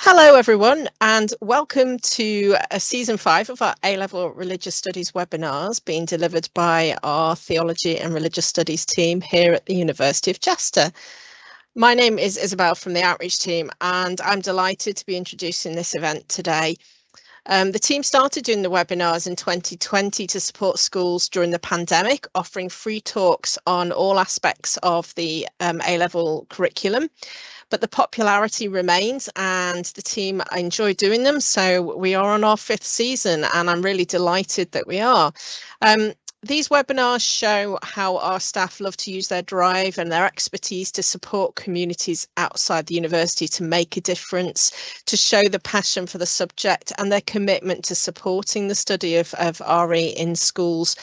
Hello everyone, and welcome to season 5 of our A-level religious studies webinars being delivered by our theology and religious studies team here at the University of Chester. My name is Isabel from the outreach team, and I'm delighted to be introducing this event today. The team started doing the webinars in 2020 to support schools during the pandemic, offering free talks on all aspects of the A-level curriculum. But the popularity remains and the team enjoy doing them. So we are on our 5th season and I'm really delighted that we are. These webinars show how our staff love to use their drive and their expertise to support communities outside the university to make a difference, to show the passion for the subject and their commitment to supporting the study of RE in schools.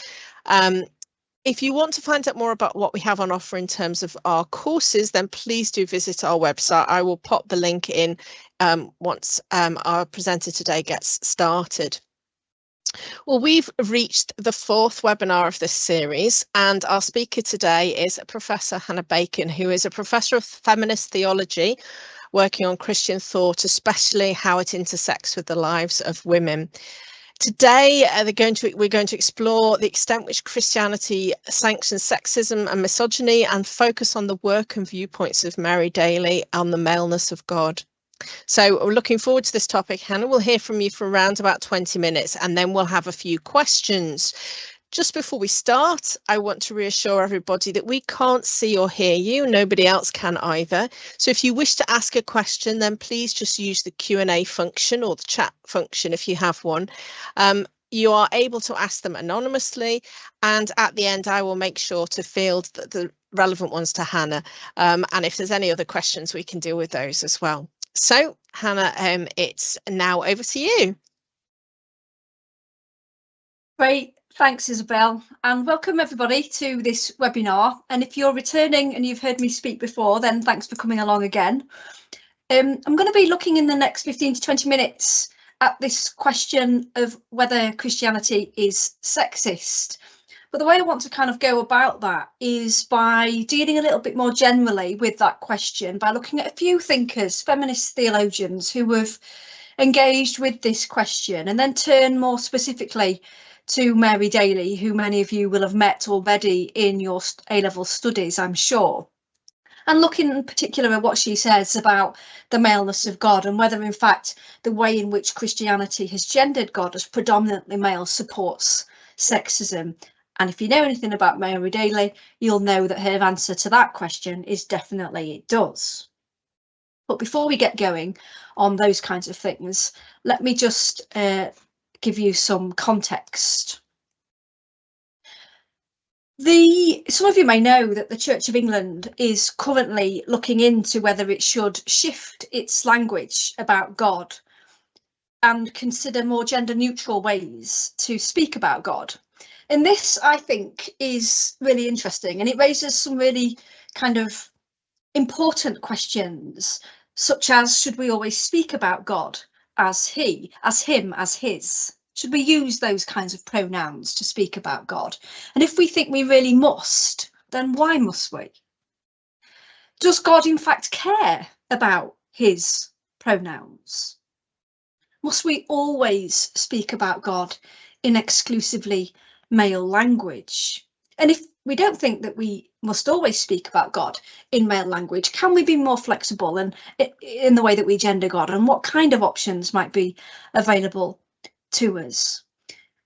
If you want to find out more about what we have on offer in terms of our courses, then please do visit our website. I will pop the link in once our presenter today gets started. Well, we've reached the 4th webinar of this series, and our speaker today is Professor Hannah Bacon, who is a Professor of Feminist Theology, working on Christian thought, especially how it intersects with the lives of women. Today, we're going to explore the extent which Christianity sanctions sexism and misogyny and focus on the work and viewpoints of Mary Daly on the maleness of God. So we're looking forward to this topic. Hannah, we'll hear from you for around about 20 minutes and then we'll have a few questions. Just before we start, I want to reassure everybody that we can't see or hear you. Nobody else can either. So if you wish to ask a question, then please just use the Q&A function or the chat function if you have one. You are able to ask them anonymously, and at the end I will make sure to field the relevant ones to Hannah. And if there's any other questions, we can deal with those as well. So Hannah, it's now over to you. Great. Thanks, Isabel, and welcome everybody to this webinar. And if you're returning and you've heard me speak before, then thanks for coming along again. I'm going to be looking in the next 15 to 20 minutes at this question of whether Christianity is sexist. But the way I want to kind of go about that is by dealing a little bit more generally with that question, by looking at a few thinkers, feminist theologians who have engaged with this question, and then turn more specifically to Mary Daly, who many of you will have met already in your A-level studies, I'm sure. And look in particular at what she says about the maleness of God and whether in fact the way in which Christianity has gendered God as predominantly male supports sexism. And if you know anything about Mary Daly, you'll know that her answer to that question is definitely it does. But before we get going on those kinds of things, let me just give you some context. Some of you may know that the Church of England is currently looking into whether it should shift its language about God and consider more gender neutral ways to speak about God. And this, I think, is really interesting, and it raises some really kind of important questions, such as, should we always speak about God as he, as him, as his? Should we use those kinds of pronouns to speak about God? And if we think we really must, then why must we? Does God in fact care about his pronouns? Must we always speak about God in exclusively male language? And if we don't think that we must always speak about God in male language, can we be more flexible and in the way that we gender God, and what kind of options might be available to us?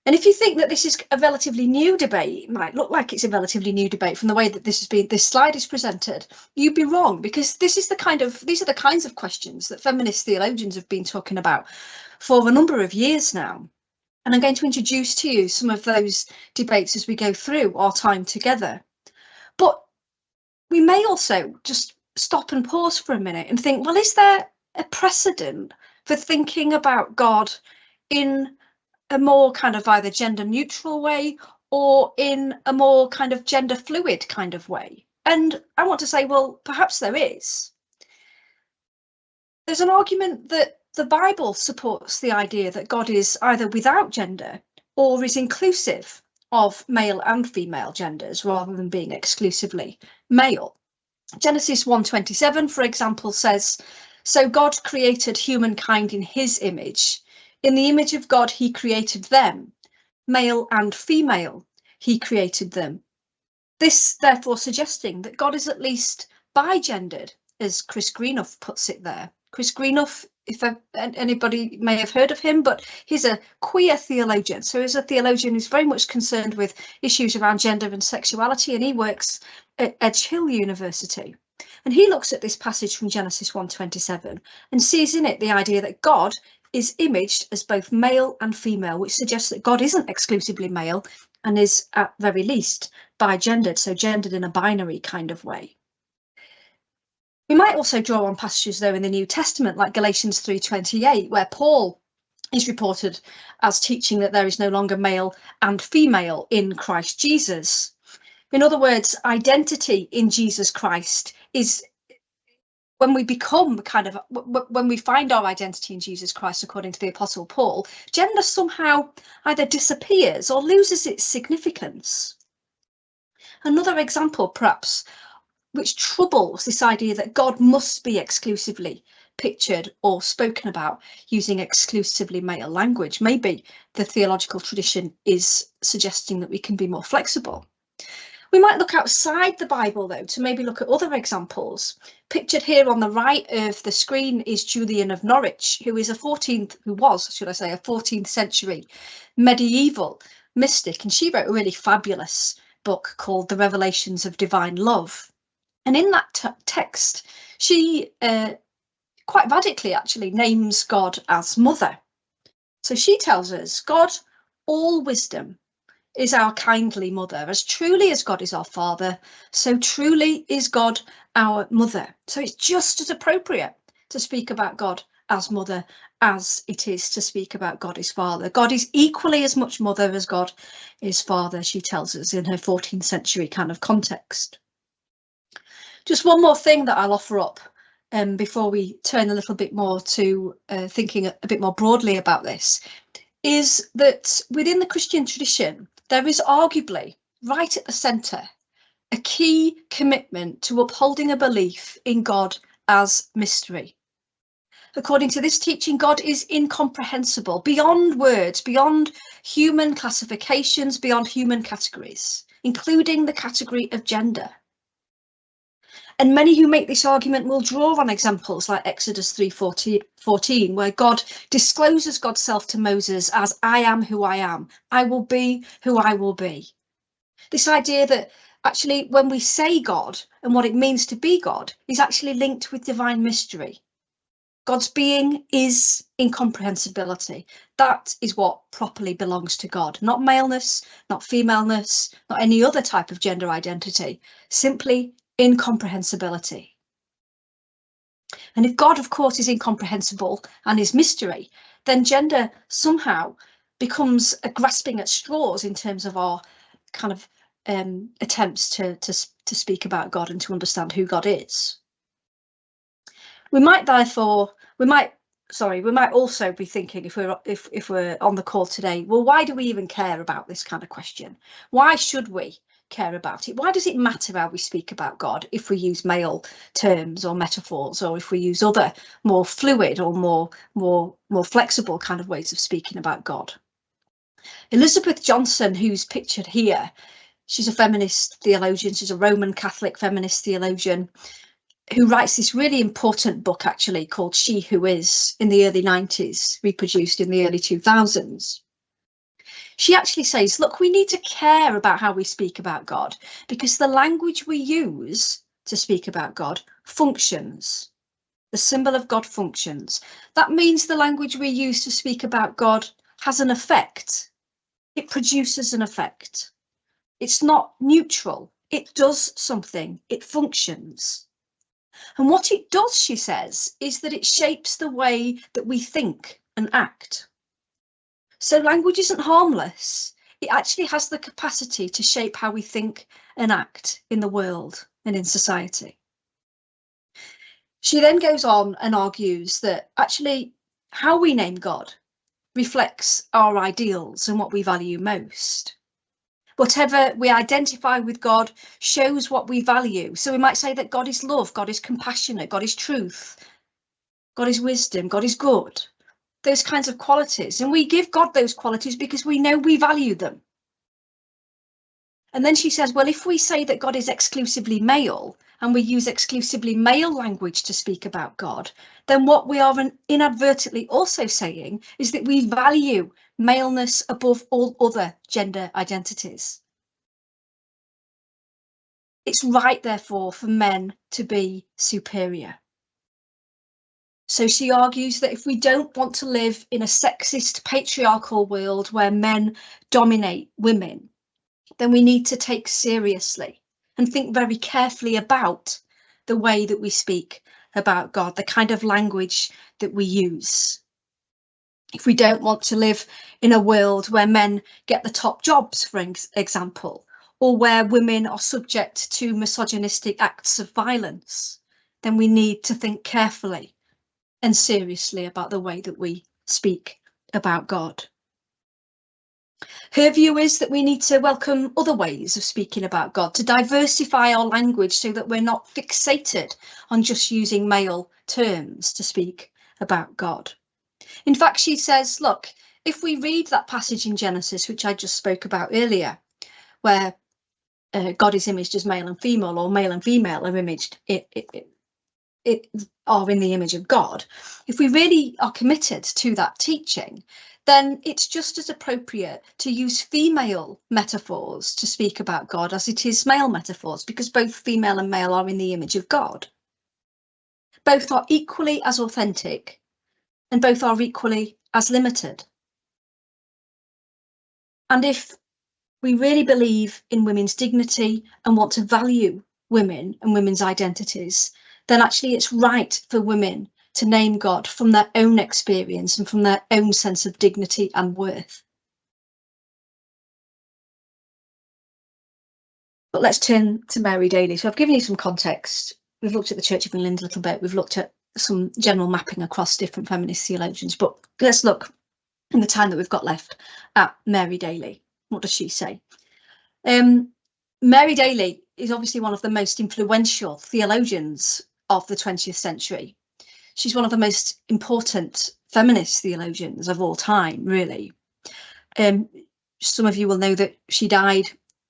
And if you think that this is a relatively new debate, it might look like it's a relatively new debate from the way that this slide is presented, you'd be wrong, because these are the kinds of questions that feminist theologians have been talking about for a number of years now. And I'm going to introduce to you some of those debates as we go through our time together. But we may also just stop and pause for a minute and think, well, is there a precedent for thinking about God in a more kind of either gender neutral way or in a more kind of gender fluid kind of way? And I want to say, well, perhaps there is. There's an argument that the Bible supports the idea that God is either without gender or is inclusive of male and female genders rather than being exclusively male. Genesis 1:27, for example, says So God created humankind in his image. In the image of God, he created them, male and female, he created them. This therefore suggesting that God is at least bigendered, as Chris Greenough puts it there. Chris Greenough, if anybody may have heard of him, but he's a queer theologian. So he's a theologian who's very much concerned with issues around gender and sexuality, and he works at Edge Hill University. And he looks at this passage from Genesis 1:27 and sees in it the idea that God is imaged as both male and female, which suggests that God isn't exclusively male and is at very least bigendered, so gendered in a binary kind of way. We might also draw on passages though in the New Testament, like Galatians 3:28, where Paul is reported as teaching that there is no longer male and female in Christ Jesus. In other words, identity in Jesus Christ is when we become when we find our identity in Jesus Christ, according to the Apostle Paul, gender somehow either disappears or loses its significance. Another example, perhaps, which troubles this idea that God must be exclusively pictured or spoken about using exclusively male language. Maybe the theological tradition is suggesting that we can be more flexible. We might look outside the Bible, though, to maybe look at other examples. Pictured here on the right of the screen is Julian of Norwich, who was a 14th century medieval mystic, and she wrote a really fabulous book called The Revelations of Divine Love. And in that text, she quite radically actually names God as mother. So she tells us, God, all wisdom, is our kindly mother. As truly as God is our father, so truly is God our mother. So it's just as appropriate to speak about God as mother as it is to speak about God as father. God is equally as much mother as God is father, she tells us in her 14th century kind of context. Just one more thing that I'll offer up before we turn a little bit more to thinking a bit more broadly about this, is that within the Christian tradition, there is arguably, right at the centre, a key commitment to upholding a belief in God as mystery. According to this teaching, God is incomprehensible, beyond words, beyond human classifications, beyond human categories, including the category of gender. And many who make this argument will draw on examples like Exodus 3:14, where God discloses God's self to Moses as I am who I am. I will be who I will be. This idea that actually when we say God and what it means to be God is actually linked with divine mystery. God's being is incomprehensibility. That is what properly belongs to God, not maleness, not femaleness, not any other type of gender identity, simply incomprehensibility. And if God, of course, is incomprehensible and is mystery, then gender somehow becomes a grasping at straws in terms of our kind of attempts to speak about God and to understand who God is. We might also be thinking, if we're on the call today, well, why do we even care about this kind of question? Why should we care about it? Why does it matter how we speak about God if we use male terms or metaphors, or if we use other more fluid or more flexible kind of ways of speaking about God? Elizabeth Johnson, who's pictured here, she's a feminist theologian. She's a Roman Catholic feminist theologian who writes this really important book actually called She Who Is in the early 90s, reproduced in the early 2000s. She actually says, look, we need to care about how we speak about God because the language we use to speak about God functions. The symbol of God functions. That means the language we use to speak about God has an effect. It produces an effect. It's not neutral. It does something. It functions. And what it does, she says, is that it shapes the way that we think and act. So language isn't harmless. It actually has the capacity to shape how we think and act in the world and in society. She then goes on and argues that actually how we name God reflects our ideals and what we value most. Whatever we identify with God shows what we value. So we might say that God is love, God is compassionate, God is truth. God is wisdom, God is good, those kinds of qualities. And we give God those qualities because we know we value them. And then she says, well, if we say that God is exclusively male and we use exclusively male language to speak about God, then what we are inadvertently also saying is that we value maleness above all other gender identities. It's right, therefore, for men to be superior. So she argues that if we don't want to live in a sexist, patriarchal world where men dominate women, then we need to take seriously and think very carefully about the way that we speak about God, the kind of language that we use. If we don't want to live in a world where men get the top jobs, for example, or where women are subject to misogynistic acts of violence, then we need to think carefully and seriously about the way that we speak about God. Her view is that we need to welcome other ways of speaking about God, to diversify our language so that we're not fixated on just using male terms to speak about God. In fact, she says, look, if we read that passage in Genesis, which I just spoke about earlier, where God is imaged as male and female, or male and female are imaged are in the image of God, if we really are committed to that teaching, then it's just as appropriate to use female metaphors to speak about God as it is male metaphors, because both female and male are in the image of God. Both are equally as authentic and both are equally as limited. And if we really believe in women's dignity and want to value women and women's identities, then actually it's right for women to name God from their own experience and from their own sense of dignity and worth. But let's turn to Mary Daly. So I've given you some context. We've looked at the Church of England a little bit. We've looked at some general mapping across different feminist theologians. But let's look, in the time that we've got left, at Mary Daly. What does she say? Mary Daly is obviously one of the most influential theologians of the 20th century. She's one of the most important feminist theologians of all time, really. Some of you will know that she died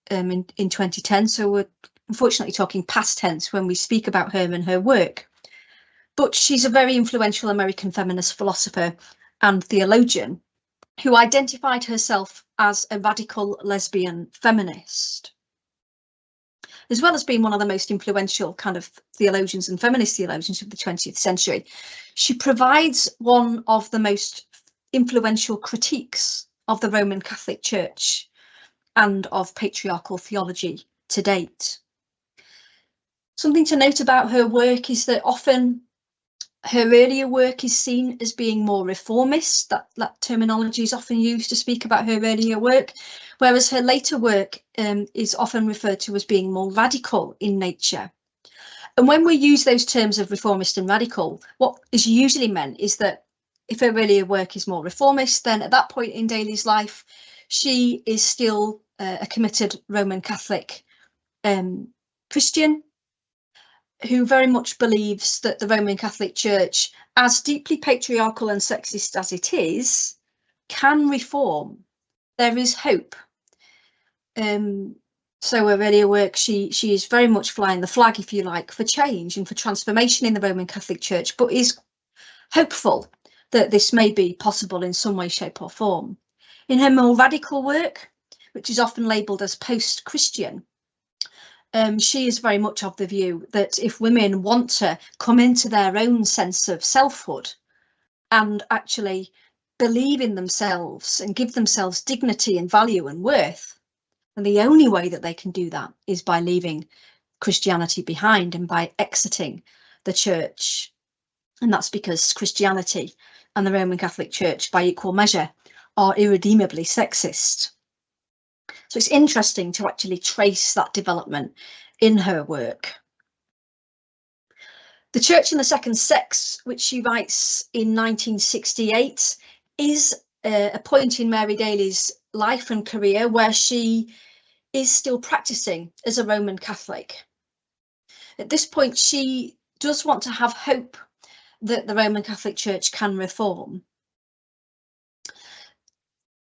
in 2010, so we're unfortunately talking past tense when we speak about her and her work. But she's a very influential American feminist philosopher and theologian who identified herself as a radical lesbian feminist. As well as being one of the most influential kind of theologians and feminist theologians of the 20th century, she provides one of the most influential critiques of the Roman Catholic Church and of patriarchal theology to date. Something to note about her work is that often her earlier work is seen as being more reformist. That terminology is often used to speak about her earlier work, whereas her later work is often referred to as being more radical in nature. And when we use those terms of reformist and radical, what is usually meant is that if her earlier work is more reformist, then at that point in Daly's life, she is still a committed Roman Catholic Christian, who very much believes that the Roman Catholic Church, as deeply patriarchal and sexist as it is, can reform. There is hope. So her earlier work, she is very much flying the flag, if you like, for change and for transformation in the Roman Catholic Church, but is hopeful that this may be possible in some way, shape or form. In her more radical work, which is often labelled as post-Christian, she is very much of the view that if women want to come into their own sense of selfhood and actually believe in themselves and give themselves dignity and value and worth, then the only way that they can do that is by leaving Christianity behind and by exiting the church. And that's because Christianity and the Roman Catholic Church, by equal measure, are irredeemably sexist. So it's interesting to actually trace that development in her work. The Church and the Second Sex, which she writes in 1968, is a point in Mary Daly's life and career where she is still practicing as a Roman Catholic. At this point, she does want to have hope that the Roman Catholic Church can reform.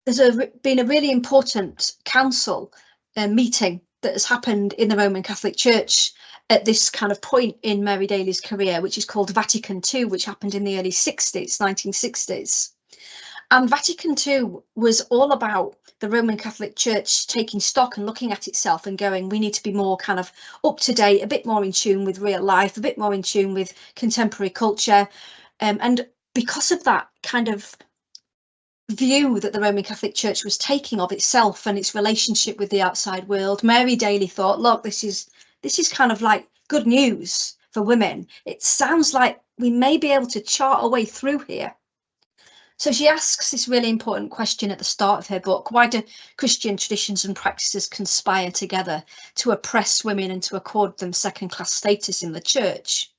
There's been a really important council meeting that has happened in the Roman Catholic Church at this kind of point in Mary Daly's career, which is called Vatican II, which happened in the early 60s, 1960s. And Vatican II was all about the Roman Catholic Church taking stock and looking at itself and going, we need to be more kind of up to date, a bit more in tune with real life, a bit more in tune with contemporary culture. And because of that kind of view that the Roman Catholic Church was taking of itself and its relationship with the outside world, Mary Daly thought, look, this is kind of like good news for women. It sounds like we may be able to chart a way through here. So she asks this really important question at the start of her book: why do Christian traditions and practices conspire together to oppress women and to accord them second-class status in the church?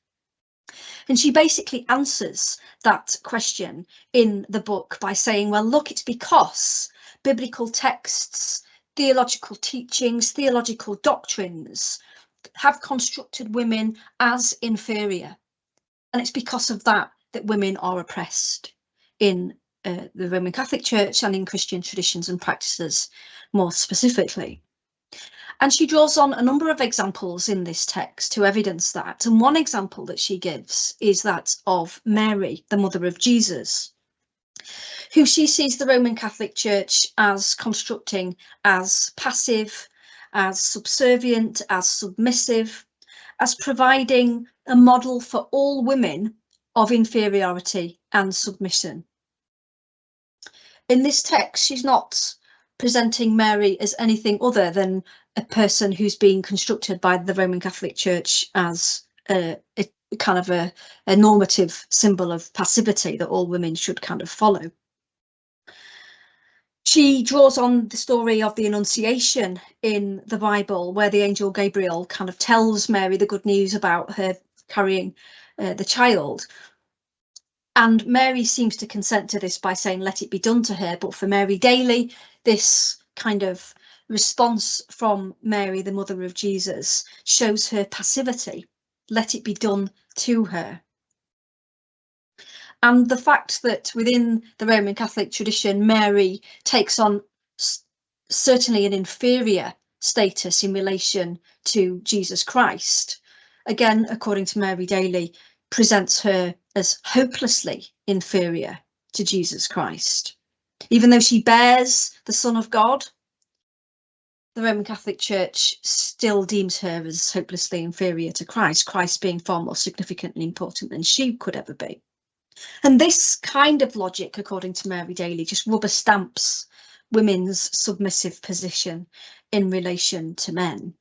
And she basically answers that question in the book by saying, well, look, it's because biblical texts, theological teachings, theological doctrines have constructed women as inferior. And it's because of that that women are oppressed in the Roman Catholic Church and in Christian traditions and practices more specifically. And she draws on a number of examples in this text to evidence that. And one example that she gives is that of Mary, the mother of Jesus, who she sees the Roman Catholic Church as constructing as passive, as subservient, as submissive, as providing a model for all women of inferiority and submission. In this text, she's not presenting Mary as anything other than a person who's being constructed by the Roman Catholic Church as a kind of a normative symbol of passivity that all women should kind of follow. She draws on the story of the Annunciation in the Bible, where the angel Gabriel kind of tells Mary the good news about her carrying the child. And Mary seems to consent to this by saying, let it be done to her. But for Mary Daly, this kind of response from Mary, the mother of Jesus, shows her passivity. Let it be done to her. And the fact that within the Roman Catholic tradition, Mary takes on certainly an inferior status in relation to Jesus Christ, again, according to Mary Daly, presents her as hopelessly inferior to Jesus Christ. Even though she bears the Son of God, the Roman Catholic Church still deems her as hopelessly inferior to Christ, Christ being far more significant and important than she could ever be. And this kind of logic, according to Mary Daly, just rubber stamps women's submissive position in relation to men.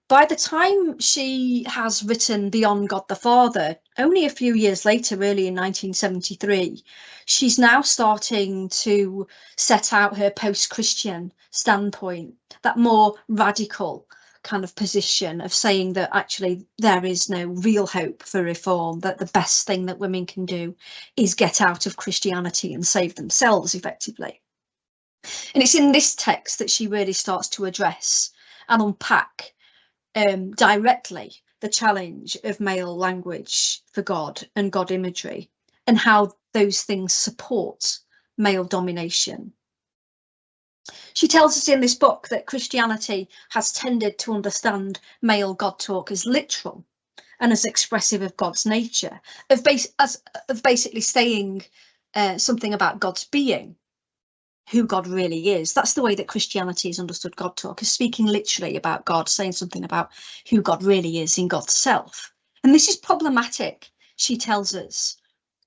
By the time she has written Beyond God the Father, only a few years later, really in 1973, she's now starting to set out her post-Christian standpoint, that more radical kind of position of saying that actually there is no real hope for reform, that the best thing that women can do is get out of Christianity and save themselves effectively. And it's in this text that she really starts to address and unpack directly the challenge of male language for God and God imagery, and how those things support male domination. She tells us in this book that Christianity has tended to understand male God talk as literal and as expressive of God's nature, of basically saying something about God's being, who God really is. That's the way that Christianity has understood God talk, is speaking literally about God, saying something about who God really is in God's self. And this is problematic, she tells us,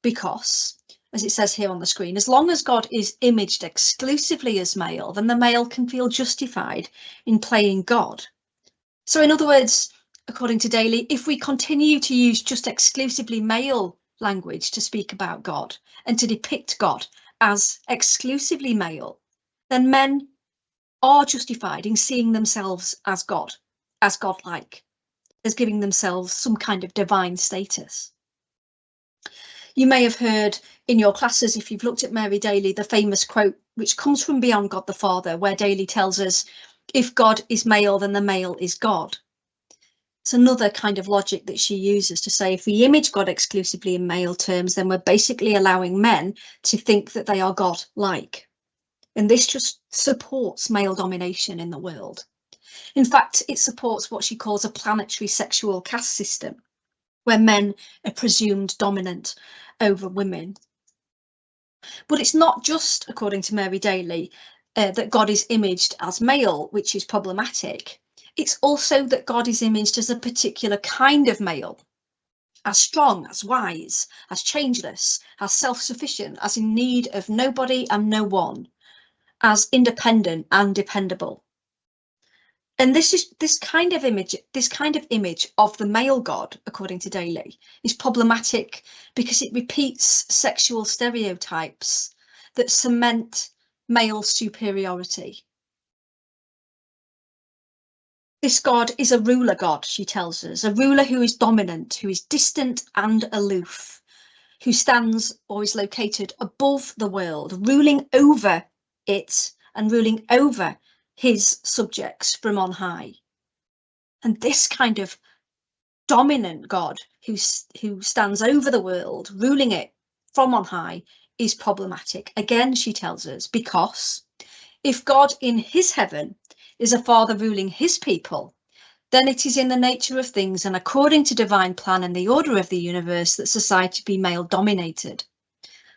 because, as it says here on the screen, as long as God is imaged exclusively as male, then the male can feel justified in playing God. So in other words, according to Daly, if we continue to use just exclusively male language to speak about God and to depict God as exclusively male, then men are justified in seeing themselves as God, as godlike, as giving themselves some kind of divine status. You may have heard in your classes, if you've looked at Mary Daly, the famous quote which comes from Beyond God the Father, where Daly tells us, if God is male, then the male is God. It's another kind of logic that she uses to say if we image God exclusively in male terms, then we're basically allowing men to think that they are God-like. And this just supports male domination in the world. In fact, it supports what she calls a planetary sexual caste system, where men are presumed dominant over women. But it's not just, according to Mary Daly, that God is imaged as male, which is problematic. It's also that God is imaged as a particular kind of male, as strong, as wise, as changeless, as self-sufficient, as in need of nobody and no one, as independent and dependable. And this kind of image of the male God, according to Daly, is problematic because it repeats sexual stereotypes that cement male superiority. This God is a ruler God, she tells us, a ruler who is dominant, who is distant and aloof, who stands or is located above the world, ruling over it and ruling over his subjects from on high. And this kind of dominant God who stands over the world, ruling it from on high, is problematic. Again, she tells us, because if God in his heaven is a father ruling his people, then it is in the nature of things and according to divine plan and the order of the universe that society be male dominated.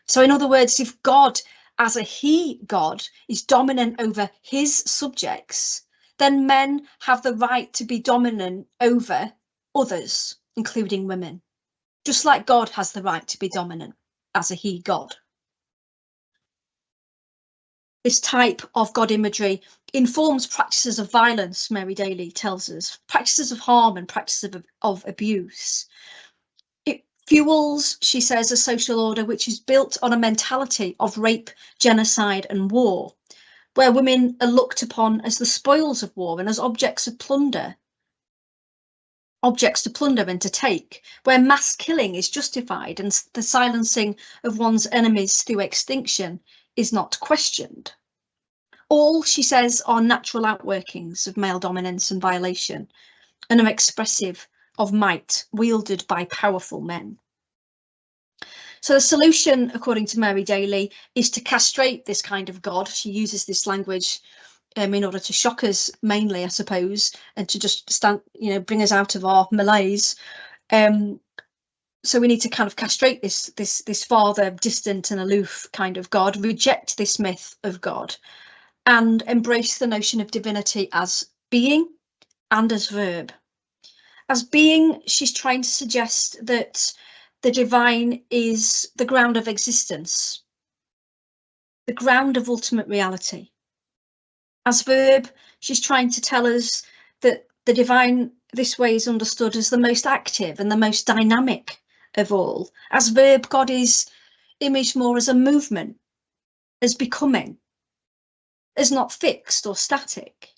So in other words, if God as a he God is dominant over his subjects, then men have the right to be dominant over others, including women, just like God has the right to be dominant as a he God. This type of God imagery informs practices of violence, Mary Daly tells us, practices of harm and practices of abuse. It fuels, she says, a social order which is built on a mentality of rape, genocide and war, where women are looked upon as the spoils of war and as objects to plunder and to take, where mass killing is justified and the silencing of one's enemies through extinction is not questioned. All, she says, are natural outworkings of male dominance and violation and are expressive of might wielded by powerful men. So the solution, according to Mary Daly, is to castrate this kind of God. She uses this language in order to shock us mainly, I suppose, and to just bring us out of our malaise. So we need to kind of castrate this father, distant and aloof kind of God, reject this myth of God, and embrace the notion of divinity as being and as verb. As being, she's trying to suggest that the divine is the ground of existence, the ground of ultimate reality. As verb, she's trying to tell us that the divine this way is understood as the most active and the most dynamic of all. As verb, God is imaged more as a movement, as becoming, as not fixed or static.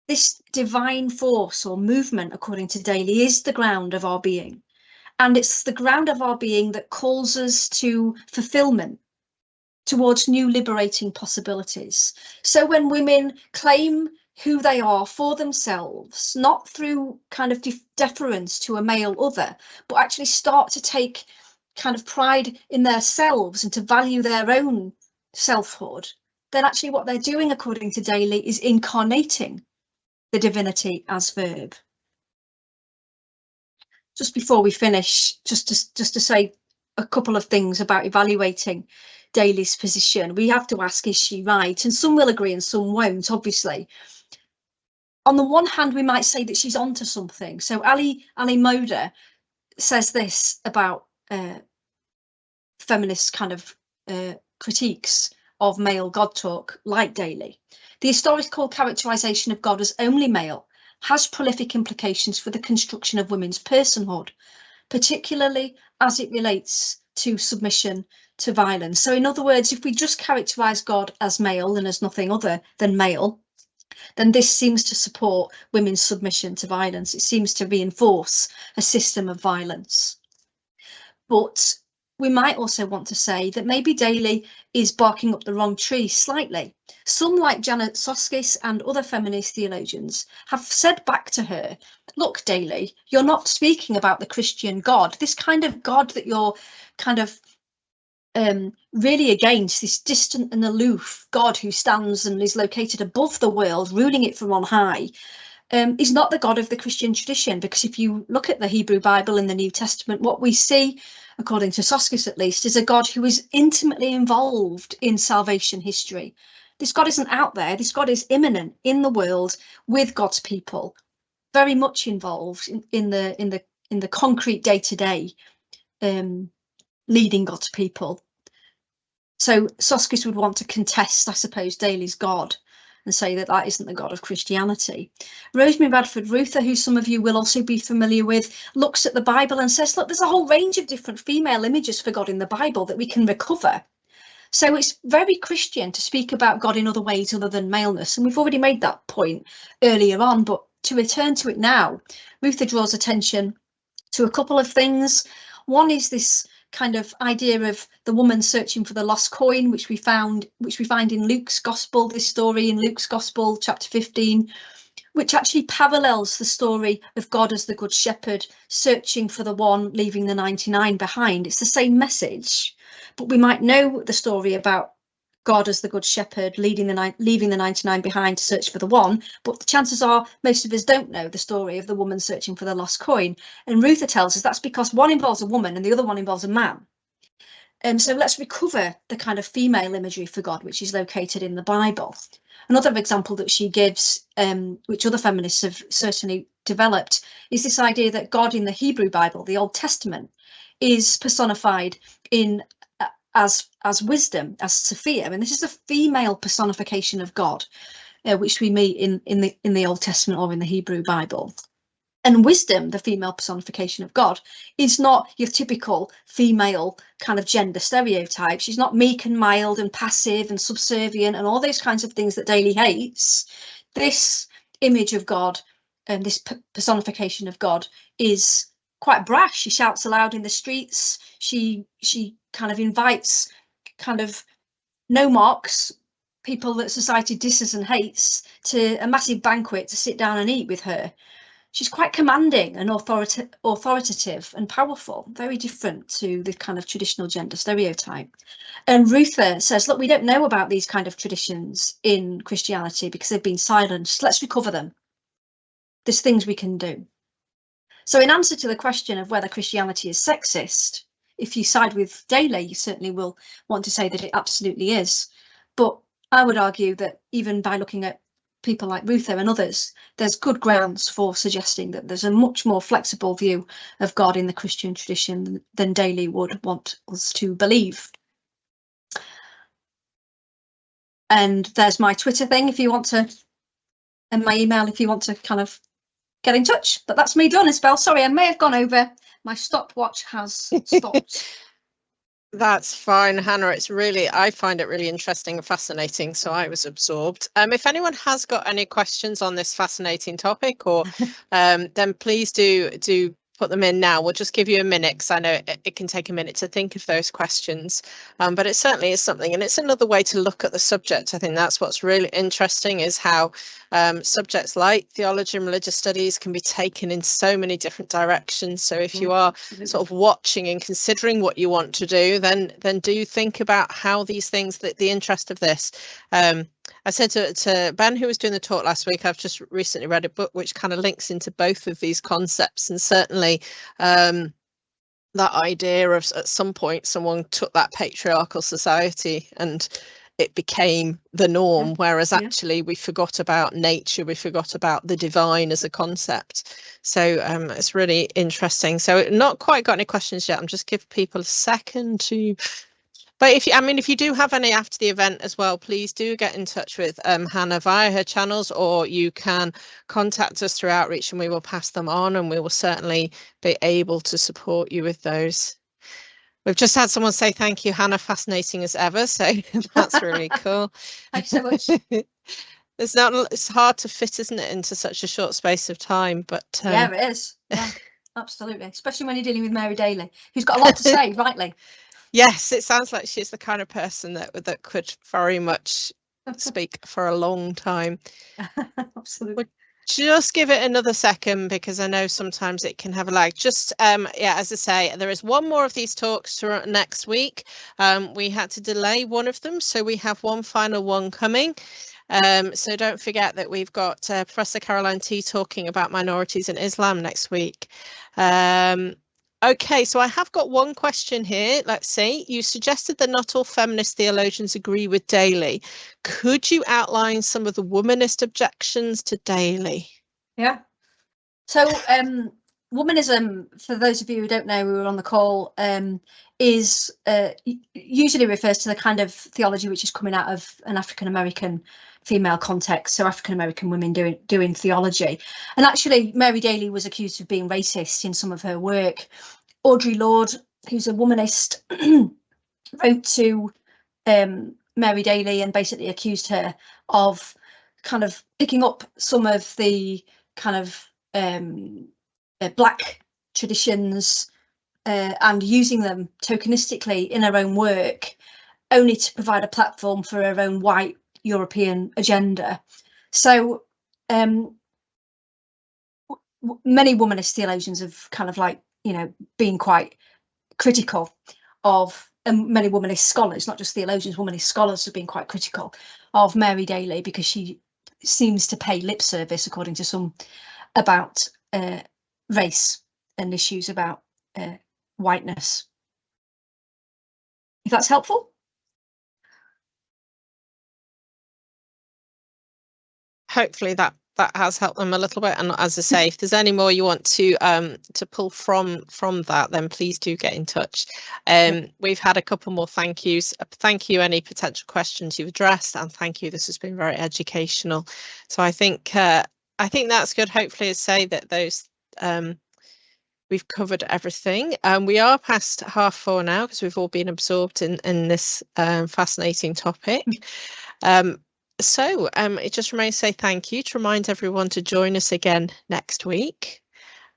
This divine force or movement, according to Daly, is the ground of our being. And it's the ground of our being that calls us to fulfillment, towards new liberating possibilities. So when women claim who they are for themselves, not through kind of deference to a male other, but actually start to take kind of pride in their selves and to value their own selfhood, then actually what they're doing, according to Daly, is incarnating the divinity as verb. Just before we finish, just to say a couple of things about evaluating Daly's position. We have to ask, is she right? And some will agree and some won't, obviously. On the one hand, we might say that she's onto something. So Ali Moda says this about feminist kind of critiques of male God talk, like Daly. The historical characterization of God as only male has prolific implications for the construction of women's personhood, particularly as it relates to submission to violence. So in other words, if we just characterize God as male and as nothing other than male, then this seems to support women's submission to violence. It seems to reinforce a system of violence. But we might also want to say that maybe Daly is barking up the wrong tree slightly. Some, like Janet Soskis and other feminist theologians, have said back to her, look, Daly, you're not speaking about the Christian God. This kind of God that you're kind of really against, this distant and aloof God who stands and is located above the world, ruling it from on high, is not the God of the Christian tradition. Because if you look at the Hebrew Bible in the New Testament, what we see, according to Soskis at least, is a God who is intimately involved in salvation history. This God isn't out there. This God is immanent in the world with God's people, very much involved in the concrete day-to-day, leading God's people. So Soskis would want to contest, I suppose, Daly's God and say that that isn't the God of Christianity. Rosemary Radford Ruther, who some of you will also be familiar with, looks at the Bible and says, look, there's a whole range of different female images for God in the Bible that we can recover. So it's very Christian to speak about God in other ways other than maleness. And we've already made that point earlier on, but to return to it now, Ruther draws attention to a couple of things. One is this kind of idea of the woman searching for the lost coin, which we find in Luke's Gospel, this story in Luke's Gospel, chapter 15, which actually parallels the story of God as the Good Shepherd, searching for the one, leaving the 99 behind. It's the same message, but we might know the story about God as the Good Shepherd, leaving the 99 behind to search for the one, but the chances are most of us don't know the story of the woman searching for the lost coin. And Ruther tells us that's because one involves a woman and the other one involves a man. So let's recover the kind of female imagery for God, which is located in the Bible. Another example that she gives, which other feminists have certainly developed, is this idea that God in the Hebrew Bible, the Old Testament, is personified in as wisdom, as Sophia, and this is a female personification of God, which we meet in the Old Testament or in the Hebrew Bible. And wisdom, the female personification of God, is not your typical female kind of gender stereotype. She's not meek and mild and passive and subservient and all those kinds of things that Daly hates. This image of God and this personification of God is quite brash. She shouts aloud in the streets. She kind of invites kind of nomarchs, people that society disses and hates, to a massive banquet to sit down and eat with her. She's quite commanding and authoritative and powerful, very different to the kind of traditional gender stereotype. And Ruther says, look, we don't know about these kind of traditions in Christianity because they've been silenced. Let's recover them. There's things we can do. So in answer to the question of whether Christianity is sexist, if you side with Daly, you certainly will want to say that it absolutely is. But I would argue that even by looking at people like Ruther and others, there's good grounds for suggesting that there's a much more flexible view of God in the Christian tradition than Daly would want us to believe. And there's my Twitter thing if you want to, and my email if you want to kind of get in touch. But that's me done, Isabel. Sorry, I may have gone over. My stopwatch has stopped. That's fine, Hannah. I find it really interesting and fascinating, so I was absorbed. If anyone has got any questions on this fascinating topic, or then please do put them in now. We'll just give you a minute, because I know it can take a minute to think of those questions, but it certainly is something, and it's another way to look at the subject. I think that's what's really interesting, is how subjects like theology and religious studies can be taken in so many different directions. So if you are sort of watching and considering what you want to do, then do think about how these things, the interest of this. I said to Ben, who was doing the talk last week, I've just recently read a book which kind of links into both of these concepts, and certainly that idea of at some point someone took that patriarchal society and it became the norm, whereas actually we forgot about nature, we forgot about the divine as a concept. So it's really interesting. So not quite got any questions yet. I'm just giving people a second to. But if you do have any after the event as well, please do get in touch with Hannah via her channels, or you can contact us through outreach and we will pass them on, and we will certainly be able to support you with those. We've just had someone say thank you, Hannah, fascinating as ever. So that's really cool. Thanks so much. It's hard to fit, isn't it, into such a short space of time? But yeah, it is. Yeah, absolutely. Especially when you're dealing with Mary Daly, who's got a lot to say, rightly. Yes, it sounds like she's the kind of person that could very much speak for a long time. Absolutely. Just give it another second, because I know sometimes it can have a lag. Just yeah, as I say, there is one more of these talks for next week. We had to delay one of them, so we have one final one coming. So don't forget that we've got Professor Caroline T talking about minorities in Islam next week. Okay, so I have got one question here. Let's see. You suggested that not all feminist theologians agree with Daly. Could you outline some of the womanist objections to Daly? Yeah. So womanism, for those of you who don't know who are on the call, is usually refers to the kind of theology which is coming out of an African American female context, so African American women doing theology. And actually, Mary Daly was accused of being racist in some of her work. Audre Lorde, who's a womanist, wrote to Mary Daly and basically accused her of kind of picking up some of the kind of black traditions and using them tokenistically in her own work, only to provide a platform for her own white European agenda. So many womanist theologians have kind of like, you know, been quite critical of, and many womanist scholars, not just theologians, womanist scholars have been quite critical of Mary Daly, because she seems to pay lip service, according to some, about race and issues about whiteness. If that's helpful. Hopefully that has helped them a little bit. And as I say, if there's any more you want to pull from that, then please do get in touch. We've had a couple more thank yous. Thank you, any potential questions you've addressed, and thank you. This has been very educational. So I think that's good. Hopefully, to say that those we've covered everything. We are past 4:30 now, because we've all been absorbed in this fascinating topic. So it just remains to say thank you, to remind everyone to join us again next week,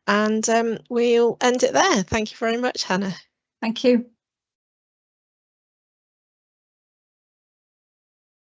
and we'll end it there. Thank you very much, Hannah. Thank you.